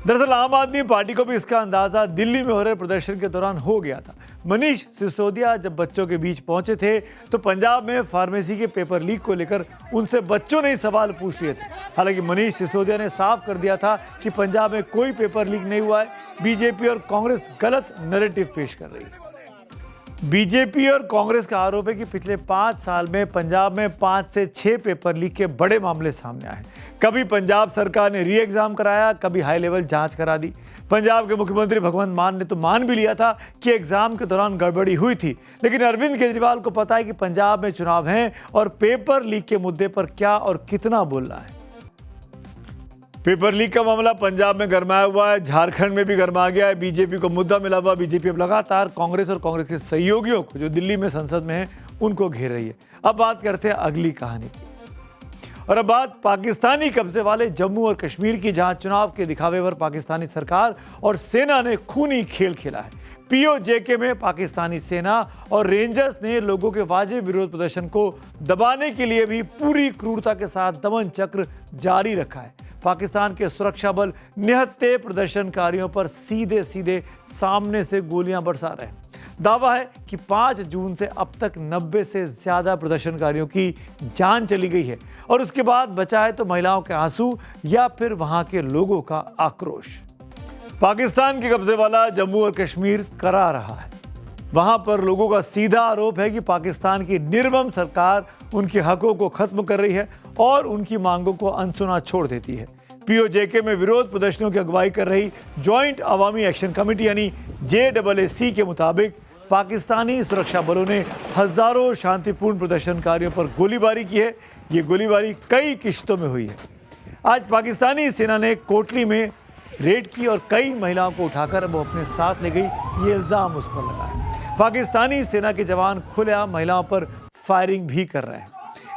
दरअसल आम आदमी पार्टी को भी इसका अंदाजा दिल्ली में हो रहे प्रदर्शन के दौरान हो गया था। मनीष सिसोदिया जब बच्चों के बीच पहुंचे थे तो पंजाब में फार्मेसी के पेपर लीक को लेकर उनसे बच्चों ने ही सवाल पूछ लिए थे। हालांकि मनीष सिसोदिया ने साफ कर दिया था कि पंजाब में कोई पेपर लीक नहीं हुआ है। बीजेपी और कांग्रेस गलत नैरेटिव पेश कर रही है। बीजेपी और कांग्रेस का आरोप है कि पिछले 5 साल में पंजाब में 5 से 6 पेपर लीक के बड़े मामले सामने आए। कभी पंजाब सरकार ने री एग्जाम कराया, कभी हाई लेवल जांच करा दी। पंजाब के मुख्यमंत्री भगवंत मान ने तो मान भी लिया था कि एग्जाम के दौरान गड़बड़ी हुई थी, लेकिन अरविंद केजरीवाल को पता है कि पंजाब में चुनाव हैं और पेपर लीक के मुद्दे पर क्या और कितना बोलना है। पेपर लीक का मामला पंजाब में गरमाया हुआ है, झारखंड में भी गरमा गया है। बीजेपी को मुद्दा मिला हुआ। बीजेपी अब लगातार कांग्रेस और कांग्रेस के सहयोगियों को जो दिल्ली में संसद में हैं उनको घेर रही है। अब बात करते हैं अगली कहानी की, और अब बात पाकिस्तानी कब्जे वाले जम्मू और कश्मीर की, जहां चुनाव के दिखावे पर पाकिस्तानी सरकार और सेना ने खूनी खेल खेला है। पीओजेके में पाकिस्तानी सेना और रेंजर्स ने लोगों के वाजिब विरोध प्रदर्शन को दबाने के लिए भी पूरी क्रूरता के साथ दमन चक्र जारी रखा है। पाकिस्तान के सुरक्षा बल निहत्थे प्रदर्शनकारियों पर सीधे सीधे सामने से गोलियां बरसा रहे हैं। दावा है कि 5 जून से अब तक 90 से ज्यादा प्रदर्शनकारियों की जान चली गई है, और उसके बाद बचा है तो महिलाओं के आंसू या फिर वहां के लोगों का आक्रोश। पाकिस्तान के कब्जे वाला जम्मू और कश्मीर करा रहा है। वहां पर लोगों का सीधा आरोप है कि पाकिस्तान की निर्मम सरकार उनके हकों को खत्म कर रही है और उनकी मांगों को अनसुना छोड़ देती है। पीओजेके में विरोध प्रदर्शनों की अगुवाई कर रही ज्वाइंट अवामी एक्शन कमेटी यानी JAAC के मुताबिक पाकिस्तानी सुरक्षा बलों ने हजारों शांतिपूर्ण प्रदर्शनकारियों पर गोलीबारी की है। ये गोलीबारी कई किश्तों में हुई है। आज पाकिस्तानी सेना ने कोटली में रेड की और कई महिलाओं को उठाकर वो अपने साथ ले गई, ये इल्जाम उस पर लगा है। पाकिस्तानी सेना के जवान खुलेआम महिलाओं पर फायरिंग भी कर रहे हैं।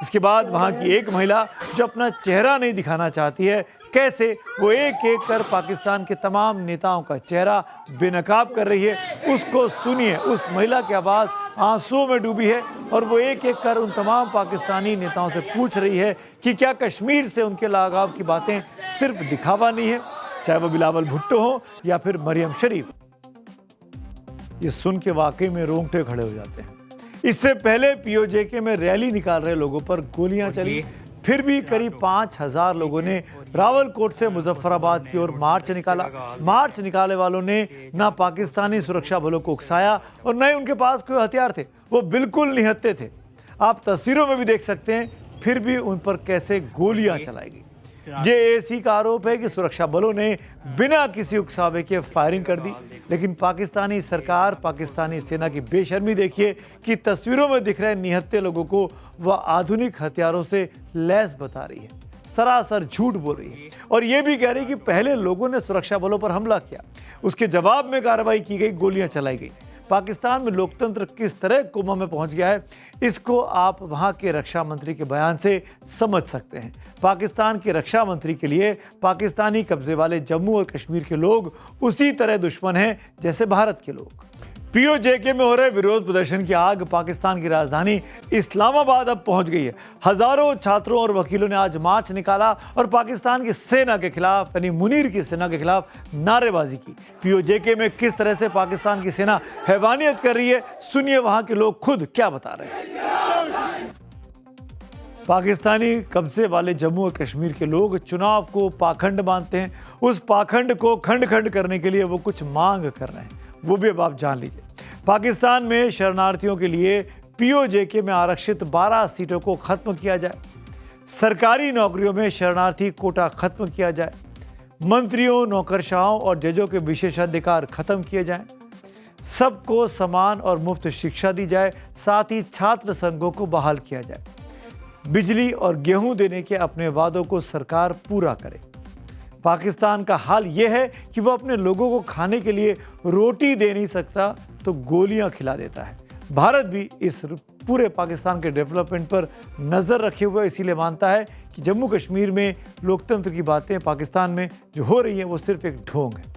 इसके बाद वहां की एक महिला जो अपना चेहरा नहीं दिखाना चाहती है, कैसे वो एक एक कर पाकिस्तान के तमाम नेताओं का चेहरा बेनकाब कर रही है, उसको सुनिए। उस महिला की आवाज़ आंसुओं में डूबी है और वो एक एक कर उन तमाम पाकिस्तानी नेताओं से पूछ रही है कि क्या कश्मीर से उनके लगाव की बातें सिर्फ दिखावा नहीं है, चाहे वो बिलावल भुट्टो हो या फिर मरियम शरीफ। ये सुन के वाकई में रोंगटे खड़े हो जाते हैं। इससे पहले पीओजेके में रैली निकाल रहे लोगों पर गोलियां चली, फिर भी करीब 5000 लोगों ने रावलकोट से मुजफ्फराबाद की ओर मार्च निकाला। मार्च निकालने वालों ने ना पाकिस्तानी सुरक्षा बलों को उकसाया और न ही उनके पास कोई हथियार थे, वो बिल्कुल निहत्थे थे। आप तस्वीरों में भी देख सकते हैं, फिर भी उन पर कैसे गोलियां चलाई गई। JAAC का आरोप है कि सुरक्षा बलों ने बिना किसी उकसावे के फायरिंग कर दी, लेकिन पाकिस्तानी सरकार, पाकिस्तानी सेना की बेशर्मी देखिए कि तस्वीरों में दिख रहे निहत्थे लोगों को वह आधुनिक हथियारों से लैस बता रही है, सरासर झूठ बोल रही है और यह भी कह रही है कि पहले लोगों ने सुरक्षा बलों पर हमला किया, उसके जवाब में कार्रवाई की गई, गोलियां चलाई गई। पाकिस्तान में लोकतंत्र किस तरह कोमा में पहुंच गया है, इसको आप वहां के रक्षा मंत्री के बयान से समझ सकते हैं। पाकिस्तान के रक्षा मंत्री के लिए पाकिस्तानी कब्जे वाले जम्मू और कश्मीर के लोग उसी तरह दुश्मन हैं जैसे भारत के लोग। पीओजेके में हो रहे विरोध प्रदर्शन की आग पाकिस्तान की राजधानी इस्लामाबाद अब पहुंच गई है। हजारों छात्रों और वकीलों ने आज मार्च निकाला और पाकिस्तान की सेना के खिलाफ यानी मुनीर की सेना के खिलाफ नारेबाजी की। पीओजेके में किस तरह से पाकिस्तान की सेना हैवानियत कर रही है, सुनिए वहां के लोग खुद क्या बता रहे हैं। पाकिस्तानी कब्जे वाले जम्मू और कश्मीर के लोग चुनाव को पाखंड मानते हैं। उस पाखंड को खंड खंड करने के लिए वो कुछ मांग कर रहे हैं, वो भी अब आप जान लीजिए। पाकिस्तान में शरणार्थियों के लिए पीओजेके में आरक्षित 12 सीटों को खत्म किया जाए। सरकारी नौकरियों में शरणार्थी कोटा खत्म किया जाए। मंत्रियों, नौकरशाहों और जजों के विशेषाधिकार खत्म किए जाएं। सबको समान और मुफ्त शिक्षा दी जाए। साथ ही छात्र संघों को बहाल किया जाए। बिजली और गेहूं देने के अपने वादों को सरकार पूरा करे। पाकिस्तान का हाल यह है कि वह अपने लोगों को खाने के लिए रोटी दे नहीं सकता तो गोलियां खिला देता है। भारत भी इस पूरे पाकिस्तान के डेवलपमेंट पर नज़र रखे हुए इसीलिए मानता है कि जम्मू कश्मीर में लोकतंत्र की बातें पाकिस्तान में जो हो रही हैं वो सिर्फ एक ढोंग है।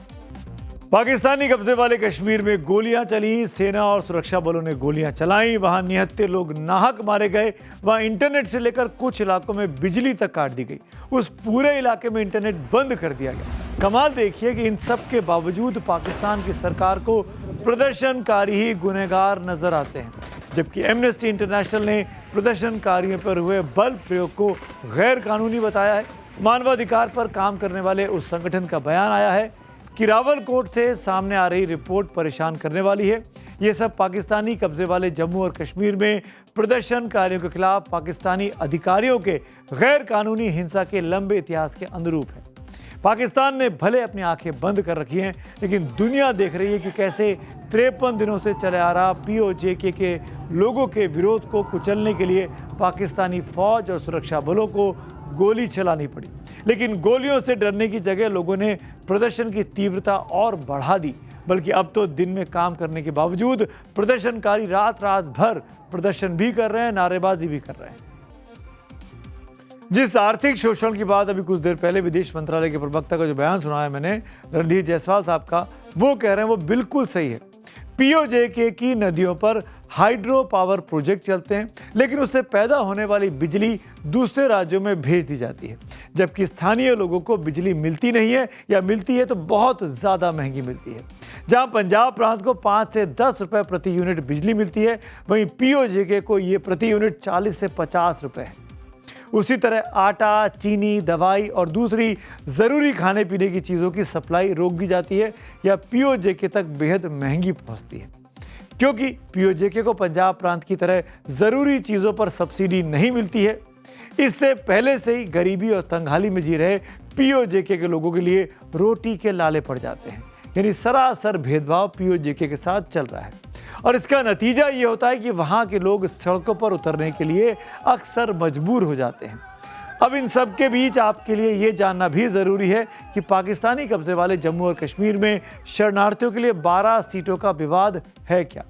पाकिस्तानी कब्जे वाले कश्मीर में गोलियां चली, सेना और सुरक्षा बलों ने गोलियां चलाई, वहां निहत्थे लोग नाहक मारे गए, वहां इंटरनेट से लेकर कुछ इलाकों में बिजली तक काट दी गई, उस पूरे इलाके में इंटरनेट बंद कर दिया गया। कमाल देखिए कि इन सब के बावजूद पाकिस्तान की सरकार को प्रदर्शनकारी ही गुनहगार नजर आते हैं, जबकि एमनेस्टी इंटरनेशनल ने प्रदर्शनकारियों पर हुए बल प्रयोग को गैर कानूनी बताया है। मानवाधिकार पर काम करने वाले उस संगठन का बयान आया है कि रावलकोट से सामने आ रही रिपोर्ट परेशान करने वाली है। ये सब पाकिस्तानी कब्जे वाले जम्मू और कश्मीर में प्रदर्शनकारियों के खिलाफ पाकिस्तानी अधिकारियों के गैर कानूनी हिंसा के लंबे इतिहास के अनुरूप है। पाकिस्तान ने भले अपनी आंखें बंद कर रखी हैं, लेकिन दुनिया देख रही है कि कैसे 53 दिनों से चले आ रहा पीओजेके के लोगों के विरोध को कुचलने के लिए पाकिस्तानी फौज और सुरक्षा बलों को गोली चलानी पड़ी। लेकिन गोलियों से डरने की जगह लोगों ने प्रदर्शन की तीव्रता और बढ़ा दी, बल्कि अब तो दिन में काम करने के बावजूद प्रदर्शनकारी रात रात भर प्रदर्शन भी कर रहे हैं, नारेबाजी भी कर रहे हैं। जिस आर्थिक शोषण की बात अभी कुछ देर पहले विदेश मंत्रालय के प्रवक्ता का जो बयान सुनाया मैंने रणधीर जायसवाल साहब का, वो कह रहे हैं वो बिल्कुल सही है। पीओजेके की नदियों पर हाइड्रो पावर प्रोजेक्ट चलते हैं, लेकिन उससे पैदा होने वाली बिजली दूसरे राज्यों में भेज दी जाती है, जबकि स्थानीय लोगों को बिजली मिलती नहीं है, या मिलती है तो बहुत ज़्यादा महंगी मिलती है। जहां पंजाब प्रांत को 5 से 10 रुपए प्रति यूनिट बिजली मिलती है, वहीं पीओजेके को ये प्रति यूनिट 40 से 50 रुपए है। उसी तरह आटा, चीनी, दवाई और दूसरी ज़रूरी खाने पीने की चीज़ों की सप्लाई रोक दी जाती है या पीओजेके तक बेहद महंगी पहुंचती है। क्योंकि पीओजेके को पंजाब प्रांत की तरह ज़रूरी चीज़ों पर सब्सिडी नहीं मिलती है, इससे पहले से ही गरीबी और तंगहाली में जी रहे पीओजेके के लोगों के लिए रोटी के लाले पड़ जाते हैं। यानी सरासर भेदभाव पीओजेके के साथ चल रहा है, और इसका नतीजा ये होता है कि वहाँ के लोग सड़कों पर उतरने के लिए अक्सर मजबूर हो जाते हैं। अब इन सब के बीच आपके लिए ये जानना भी ज़रूरी है कि पाकिस्तानी कब्जे वाले जम्मू और कश्मीर में शरणार्थियों के लिए 12 सीटों का विवाद है क्या।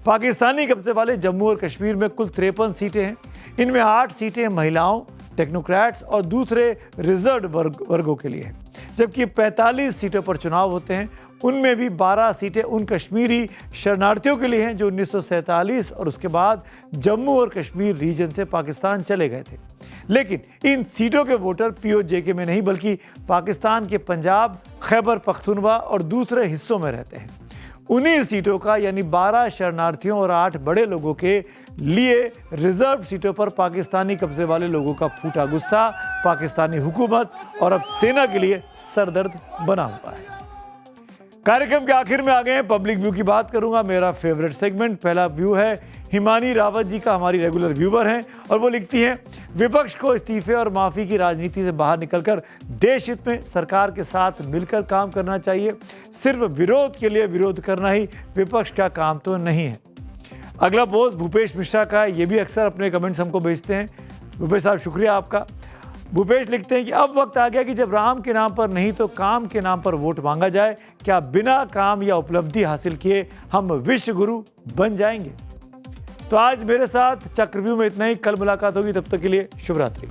पाकिस्तानी कब्जे वाले जम्मू और कश्मीर में कुल 53 सीटें हैं। इनमें 8 सीटें महिलाओं, टेक्नोक्रेट्स और दूसरे रिजर्व वर्गों के लिए हैं, जबकि 45 सीटों पर चुनाव होते हैं। उनमें भी 12 सीटें उन कश्मीरी शरणार्थियों के लिए हैं जो 1947 और उसके बाद जम्मू और कश्मीर रीजन से पाकिस्तान चले गए थे। लेकिन इन सीटों के वोटर पीओजेके में नहीं बल्कि पाकिस्तान के पंजाब, खैबर पख्तूनख्वा और दूसरे हिस्सों में रहते हैं। उन्हीं सीटों का यानी 12 शरणार्थियों और 8 बड़े लोगों के लिए रिजर्व सीटों पर पाकिस्तानी कब्जे वाले लोगों का फूटा गुस्सा पाकिस्तानी हुकूमत और अब सेना के लिए सरदर्द बना हुआ है। कार्यक्रम के आखिर में आ गए हैं, पब्लिक व्यू की बात करूंगा, मेरा फेवरेट सेगमेंट। पहला व्यू है हिमानी रावत जी का, हमारी रेगुलर व्यूवर हैं, और वो लिखती हैं विपक्ष को इस्तीफे और माफ़ी की राजनीति से बाहर निकलकर देश हित में सरकार के साथ मिलकर काम करना चाहिए। सिर्फ विरोध के लिए विरोध करना ही विपक्ष का काम तो नहीं है। अगला पोस्ट भूपेश मिश्रा का है, ये भी अक्सर अपने कमेंट्स हमको भेजते हैं। भूपेश साहब शुक्रिया आपका। भूपेश लिखते हैं कि अब वक्त आ गया कि जब राम के नाम पर नहीं तो काम के नाम पर वोट मांगा जाए। क्या बिना काम या उपलब्धि हासिल किए हम विश्व गुरु बन जाएंगे? तो आज मेरे साथ चक्रव्यूह में इतना ही। कल मुलाकात होगी, तब तक के लिए शुभ रात्रि।